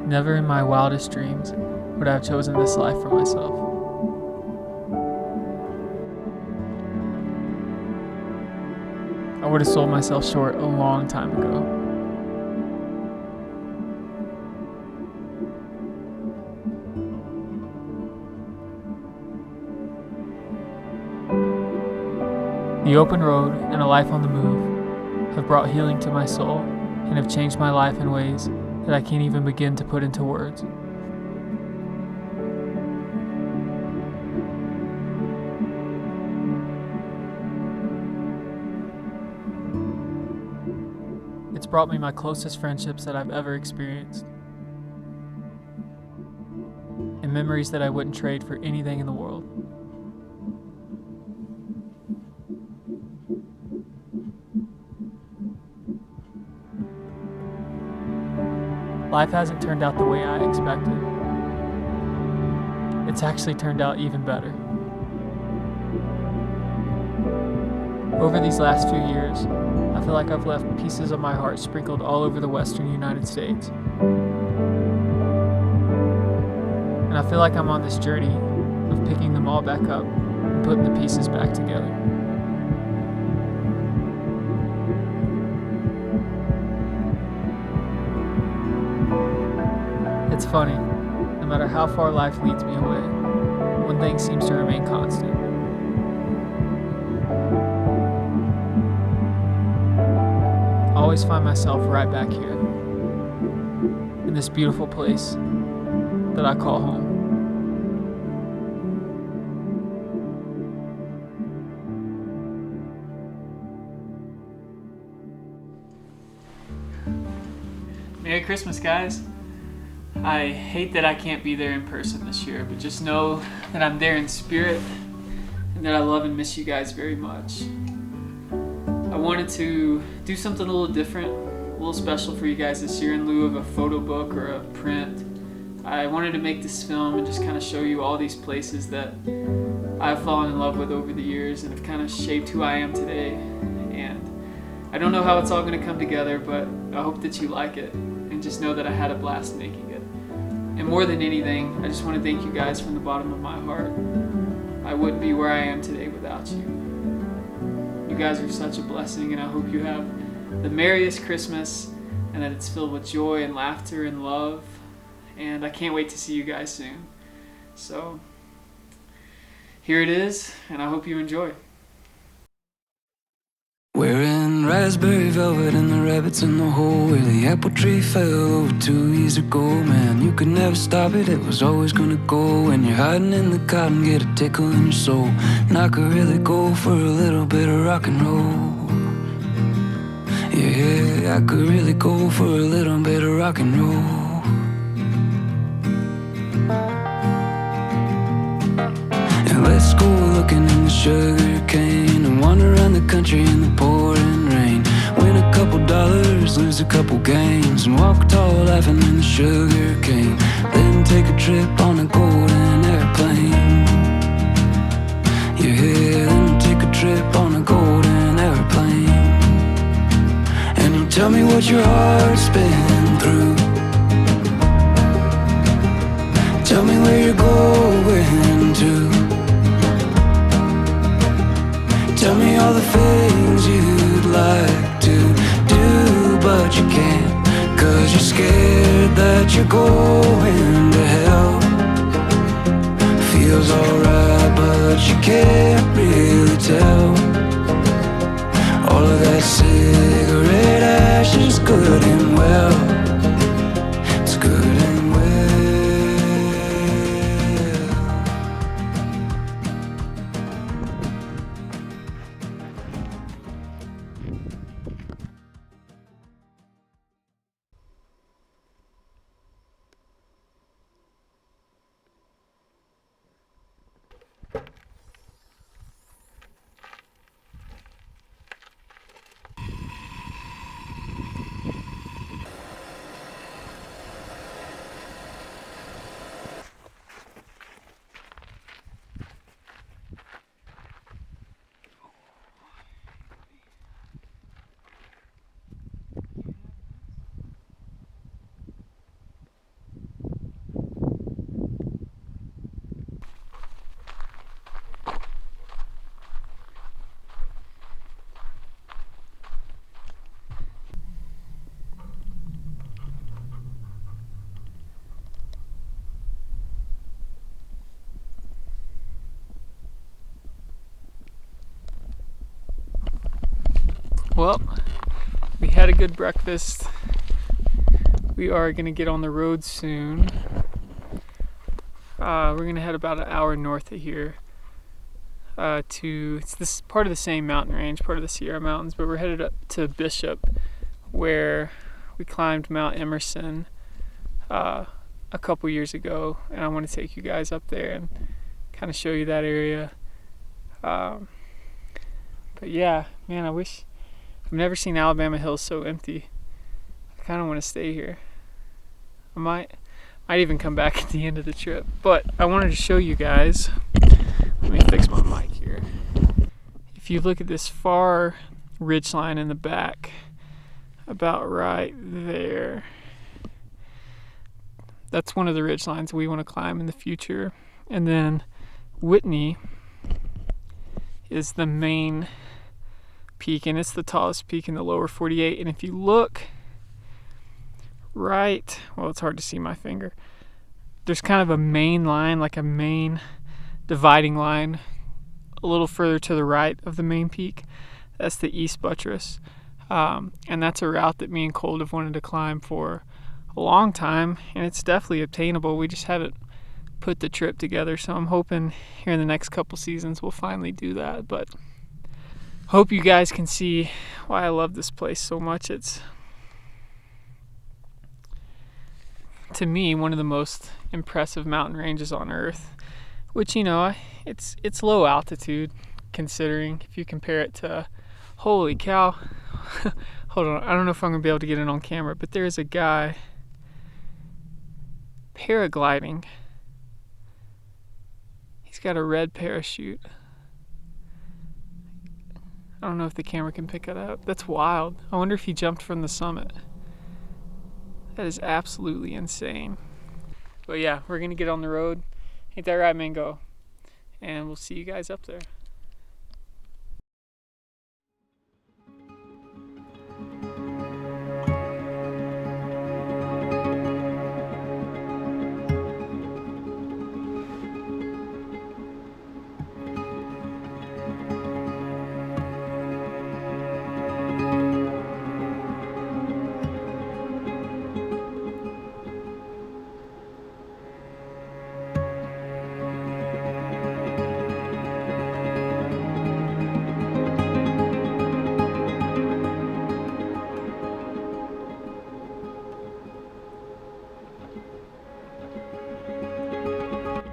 Never in my wildest dreams would I have chosen this life for myself. I would have sold myself short a long time ago. The open road and a life on the move have brought healing to my soul and have changed my life in ways that I can't even begin to put into words. It's brought me my closest friendships that I've ever experienced, and memories that I wouldn't trade for anything in the world. Life hasn't turned out the way I expected. It's actually turned out even better. Over these last few years, I feel like I've left pieces of my heart sprinkled all over the western United States. And I feel like I'm on this journey of picking them all back up and putting the pieces back together. It's funny, no matter how far life leads me away, one thing seems to remain constant. I always find myself right back here, in this beautiful place that I call home. Merry Christmas, guys. I hate that I can't be there in person this year, but just know that I'm there in spirit and that I love and miss you guys very much. I wanted to do something a little different, a little special for you guys this year in lieu of a photo book or a print. I wanted to make this film and just kind of show you all these places that I've fallen in love with over the years and have kind of shaped who I am today. And I don't know how it's all going to come together, but I hope that you like it and just know that I had a blast making it. And more than anything, I just want to thank you guys from the bottom of my heart. I wouldn't be where I am today without you. You guys are such a blessing, and I hope you have the merriest Christmas and that it's filled with joy and laughter and love. And I can't wait to see you guys soon. So, here it is, and I hope you enjoy. Wearing raspberry velvet and the rabbits in the hole where the apple tree fell over 2 years ago. Man, you could never stop it, it was always gonna go. When you're hiding in the cotton, get a tickle in your soul. And I could really go for a little bit of rock and roll. Yeah, I could really go for a little bit of rock and roll. And let's go looking in the sugar cane and wander around the country in the pouring rain. Win a couple dollars, lose a couple games, and walk tall laughing in the sugar cane. Then take a trip on a golden airplane. Yeah, then take a trip on a golden airplane. And you tell me what your heart's been through. Tell me where you're going to. Tell me all the things you'd like to do, but you can't, 'cause you're scared that you're going to hell. Feels alright, but you can't really tell. All of that cigarette ash is good and well. It's good and well. Well, we had a good breakfast. We are going to get on the road soon. We're going to head about an hour north of here it's this part of the same mountain range, part of the Sierra Mountains, but we're headed up to Bishop, where we climbed Mount Emerson a couple years ago, and I want to take you guys up there and kind of show you that area. But yeah, man, I've never seen Alabama Hills so empty. I kind of want to stay here. I might even come back at the end of the trip, but I wanted to show you guys. Let me fix my mic here. If you look at this far ridge line in the back, about right there, that's one of the ridge lines we want to climb in the future. And then Whitney is the main peak, and it's the tallest peak in the lower 48. And if you look right, well, it's hard to see my finger, there's kind of a main line, like a main dividing line a little further to the right of the main peak. That's the East Buttress, and that's a route that me and Colt have wanted to climb for a long time, and it's definitely obtainable. We just haven't put the trip together, so I'm hoping here in the next couple seasons we'll finally do that. But hope you guys can see why I love this place so much. It's, to me, one of the most impressive mountain ranges on earth, which, you know, it's low altitude considering, if you compare it to, holy cow, hold on, I don't know if I'm gonna be able to get it on camera, but there's a guy paragliding. He's got a red parachute. I don't know if the camera can pick it up. That's wild. I wonder if he jumped from the summit. That is absolutely insane. But yeah, we're gonna get on the road. Ain't that right, Mango? And we'll see you guys up there.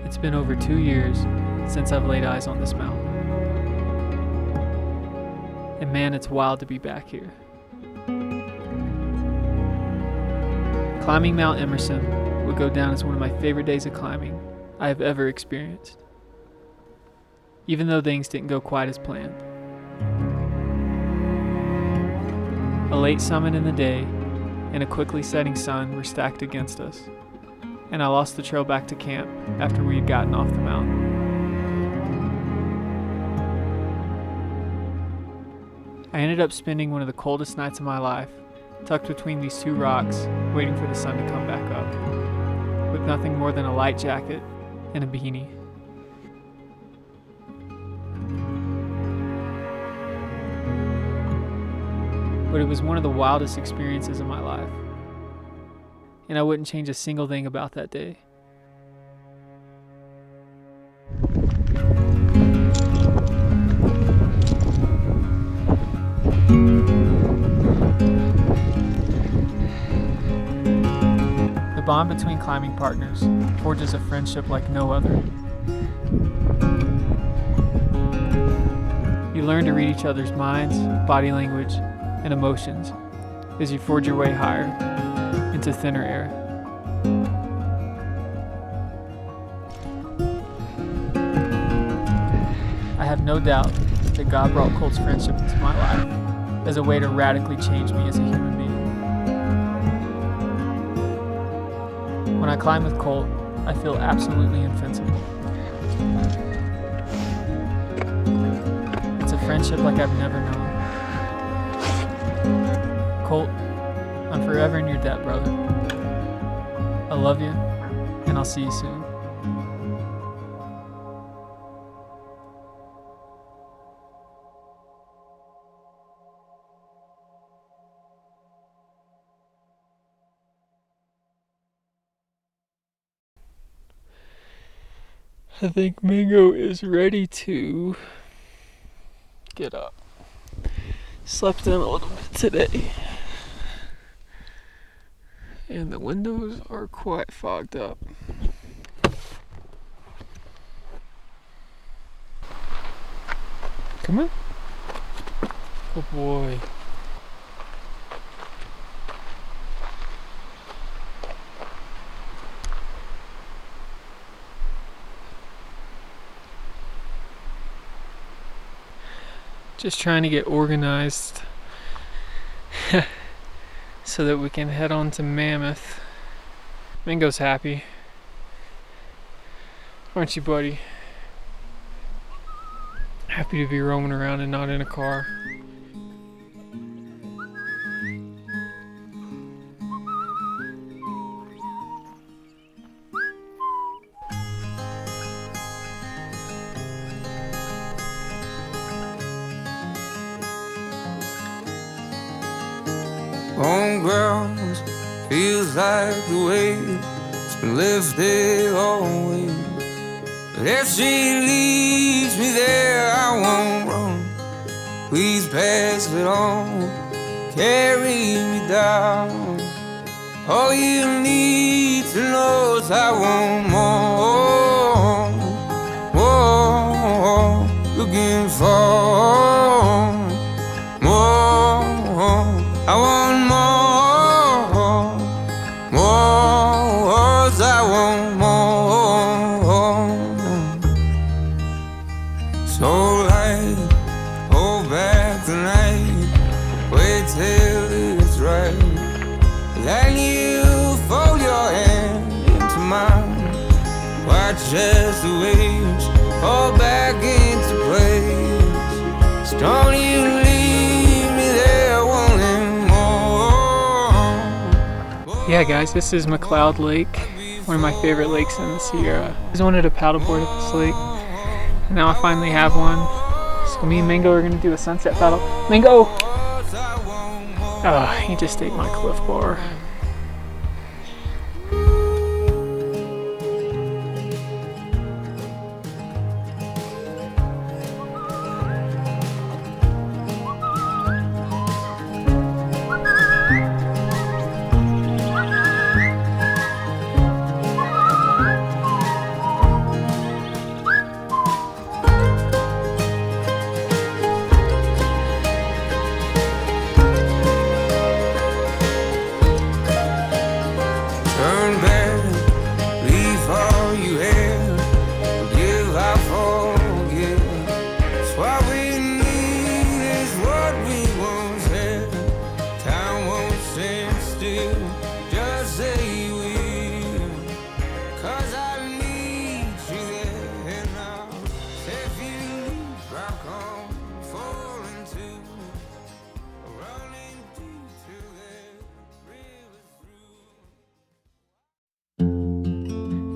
It's been over 2 years since I've laid eyes on this mountain. And man, it's wild to be back here. Climbing Mount Emerson would go down as one of my favorite days of climbing I have ever experienced, even though things didn't go quite as planned. A late summit in the day and a quickly setting sun were stacked against us, and I lost the trail back to camp after we had gotten off the mountain. I ended up spending one of the coldest nights of my life tucked between these two rocks, waiting for the sun to come back up, with nothing more than a light jacket and a beanie. But it was one of the wildest experiences of my life, and I wouldn't change a single thing about that day. The bond between climbing partners forges a friendship like no other. You learn to read each other's minds, body language, and emotions as you forge your way higher into thinner air. I have no doubt that God brought Colt's friendship into my life as a way to radically change me as a human being. When I climb with Colt, I feel absolutely invincible. It's a friendship like I've never known. Colt, I'm forever in your debt, brother. I love you, and I'll see you soon. I think Mingo is ready to get up. Slept in a little bit today. And the windows are quite fogged up. Come on. Good boy. Just trying to get organized so that we can head on to Mammoth. Mingo's happy. Aren't you, buddy? Happy to be roaming around and not in a car. On ground feels like the weight's been lifted always. But if she leaves me there, I won't run. Please pass it on, carry me down. All you need to know is I want more, looking for more. I want more, I want more. So light, hold back the night, wait till it's right. Then you fold your hand into mine, watch as the waves fall back into place. So don't you leave me there wanting more. Yeah guys, this is McLeod Lake, one of my favorite lakes in the Sierra. I always wanted a paddleboard at this lake, and now I finally have one. So me and Mingo are gonna do a sunset paddle. Mingo! Oh, he just ate my Cliff Bar.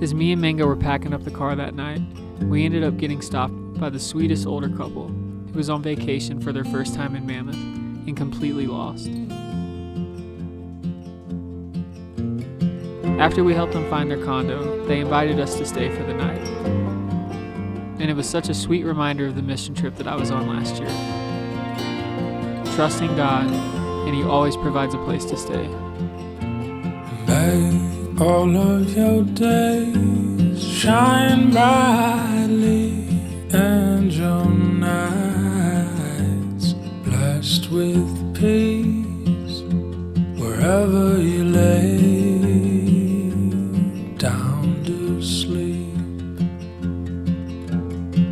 As me and Mingo were packing up the car that night, we ended up getting stopped by the sweetest older couple who was on vacation for their first time in Mammoth and completely lost. After we helped them find their condo, they invited us to stay for the night. And it was such a sweet reminder of the mission trip that I was on last year. Trusting God, and He always provides a place to stay. Babe, all of your days shine brightly, and your nights blessed with peace wherever you lay down to sleep.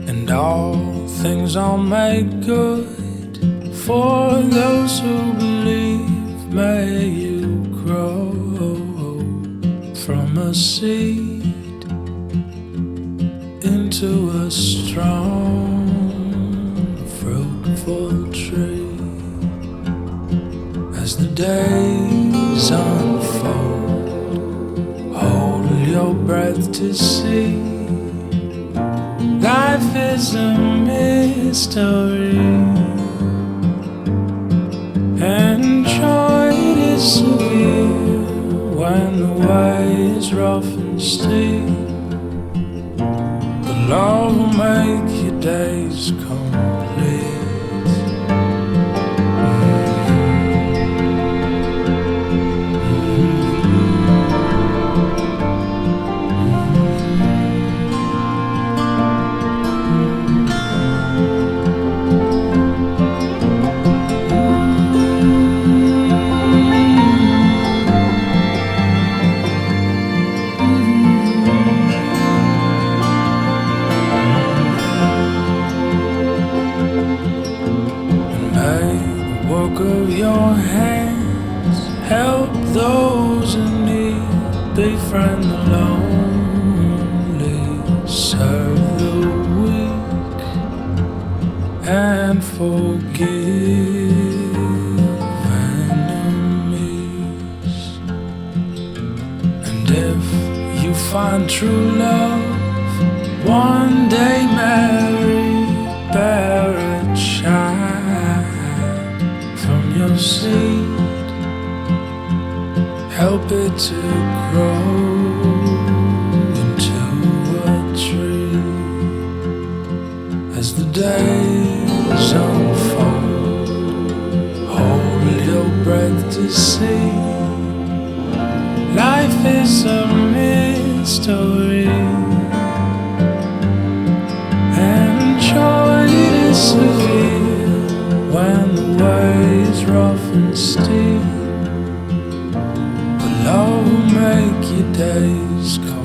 And all things are made good for those who believe. May you grow from a seed into a strong, fruitful tree. As the days unfold, hold your breath to see. Life is a mystery, and joy is severe when the way is rough and steep. The love will make your days complete. Of your hands, help those in need, befriend the lonely, serve the weak, and forgive enemies. And if you find true love, one day marry, bear a child from your seed, help it to grow into a tree. As the days unfold, hold your breath to see. Life is a mystery, and joy disappears when the way is rough and steep. But love will make your days complete.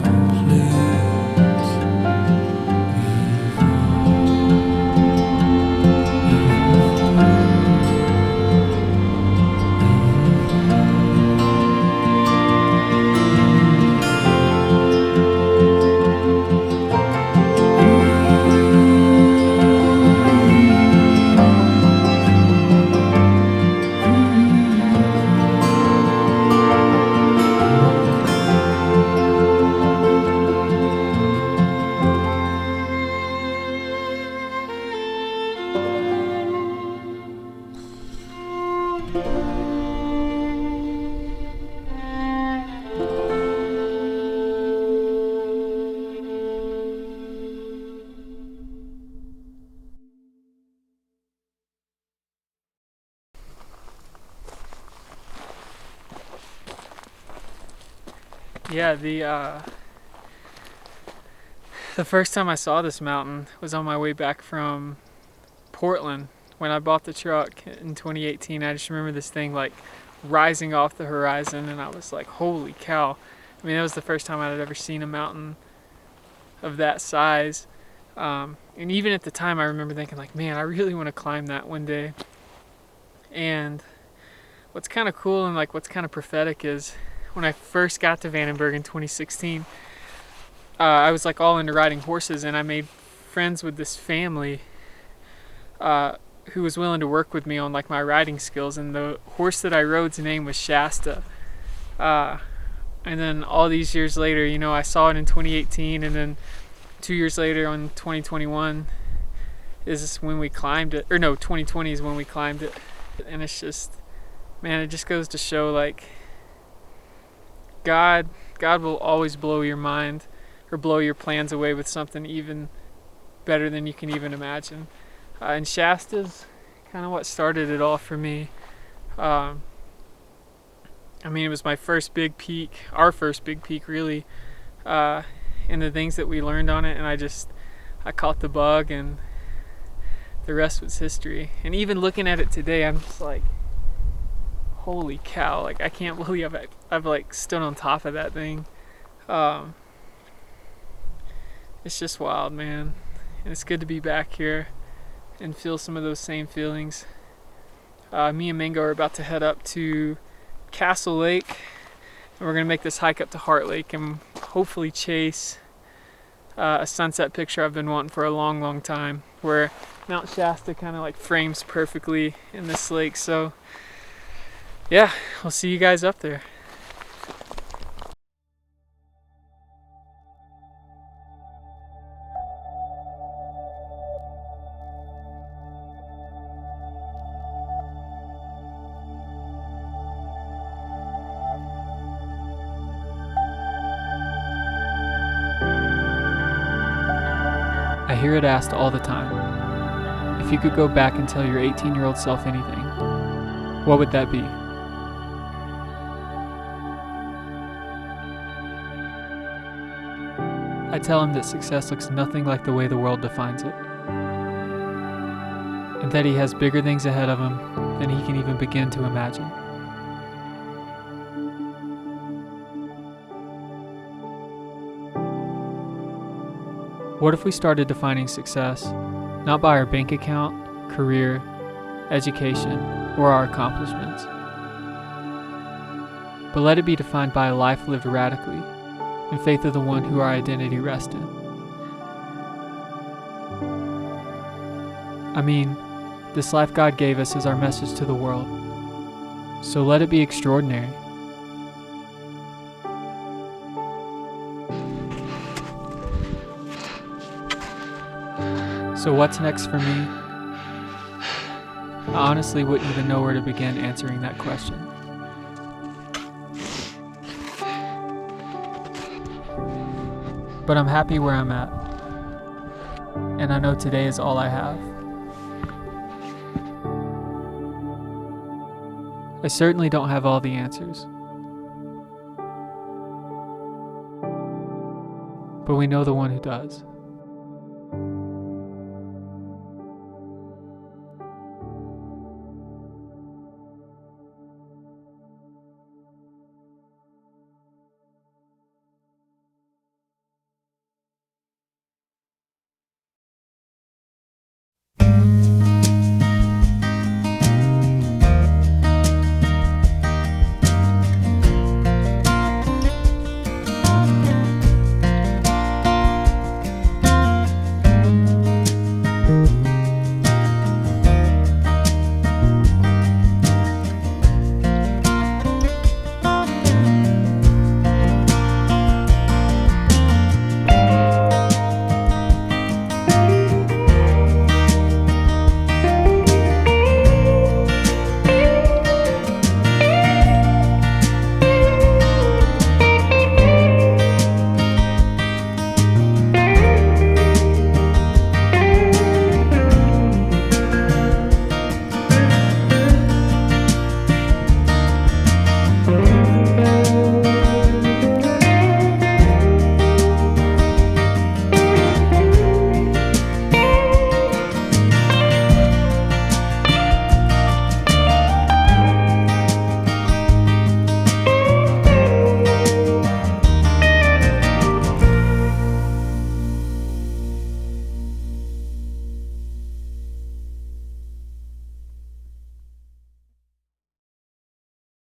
Yeah, the first time I saw this mountain was on my way back from Portland when I bought the truck in 2018. I just remember this thing like rising off the horizon, and I was like, holy cow. I mean, that was the first time I had ever seen a mountain of that size. And even at the time, I remember thinking like, man, I really want to climb that one day. And what's kind of cool and like what's kind of prophetic is when I first got to Vandenberg in 2016, I was like all into riding horses, and I made friends with this family who was willing to work with me on like my riding skills. And the horse that I rode's name was Shasta. And then all these years later, you know, I saw it in 2018, and then 2 years later on 2021 is when we climbed it, or no, 2020 is when we climbed it. And it's just, man, it just goes to show like God will always blow your mind or blow your plans away with something even better than you can even imagine. And Shasta's kind of what started it all for me. I mean, it was my first big peak, our first big peak really, and the things that we learned on it, and I caught the bug, and the rest was history. And even looking at it today, I'm just like, holy cow, like I can't believe I've like stood on top of that thing. It's just wild, man. And it's good to be back here and feel some of those same feelings. Me and Mingo are about to head up to Castle Lake, and we're gonna make this hike up to Heart Lake and hopefully chase a sunset picture I've been wanting for a long time, where Mount Shasta kind of like frames perfectly in this lake. So yeah, I'll see you guys up there. hear it asked all the time. If you could go back and tell your 18-year-old self anything, what would that be? I tell him that success looks nothing like the way the world defines it, and that he has bigger things ahead of him than he can even begin to imagine. What if we started defining success not by our bank account, career, education, or our accomplishments, but let it be defined by a life lived radically in faith of the one who our identity rests in? I mean, this life God gave us is our message to the world, so let it be extraordinary. So what's next for me? I honestly wouldn't even know where to begin answering that question. But I'm happy where I'm at, and I know today is all I have. I certainly don't have all the answers, but we know the one who does.